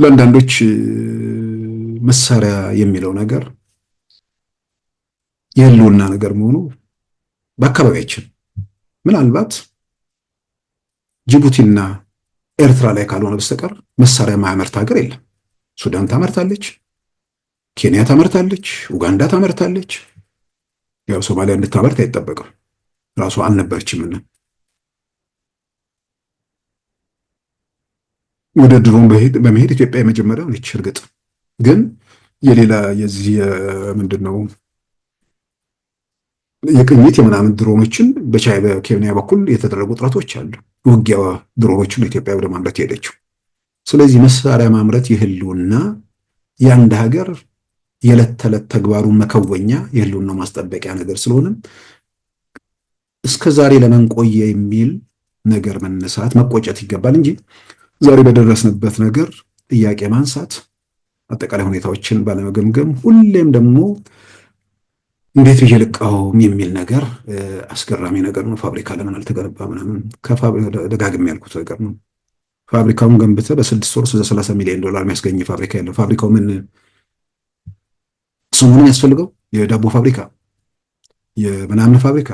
ለአንዳንዶች መሳሪያ የሚለው ነገር የህልውና ነገር መሆኑ በአካባቢያችን ምናልባት ጅቡቲና ኤርትራ ላይ ካልሆነ በስተቀር መሳሪያ ማያመርት ሀገር የለም። ሱዳን ታመርታለች፣ ኬንያ ታመርታለች፣ ኡጋንዳ ታመርታለች። ያው ሶማሊያ እንድታመርት አይጠበቅም፣ ራሱ አልነበረችምና። ወደ ድሮን በመሄድ ኢትዮጵያ የመጀመሪያው ነች። እርግጥ ግን የሌላ የዚህ ምንድን ነው የቅኝት የምናምን ድሮኖችን በኬንያ በኩል የተደረጉ ጥረቶች አሉ። ውጊያ ድሮኖችን ኢትዮጵያ ወደ ማምረት ሄደችው። ስለዚህ መሳሪያ ማምረት የህልውና የአንድ ሀገር የዕለት ተዕለት ተግባሩን መከወኛ የህልውና ማስጠበቂያ ነገር ስለሆነ እስከ ዛሬ ለምን ቆየ የሚል ነገር መነሳት መቆጨት ይገባል እንጂ ዛሬ በደረስንበት ነገር ጥያቄ ማንሳት አጠቃላይ ሁኔታዎችን ባለመገምገም ሁሌም ደግሞ እንዴት ብዬ ልቃወም የሚል ነገር አስገራሚ ነገር ነው። ፋብሪካ ለምን አልተገነባ ምናምን ደጋግሜ ያልኩት ነገር ነው። ፋብሪካውን ገንብተህ በ6 ወር 30 ሚሊዮን ዶላር የሚያስገኝ ፋብሪካ የለም። ፋብሪካው ምን ስሙን ያስፈልገው የዳቦ ፋብሪካ የምናምን ፋብሪካ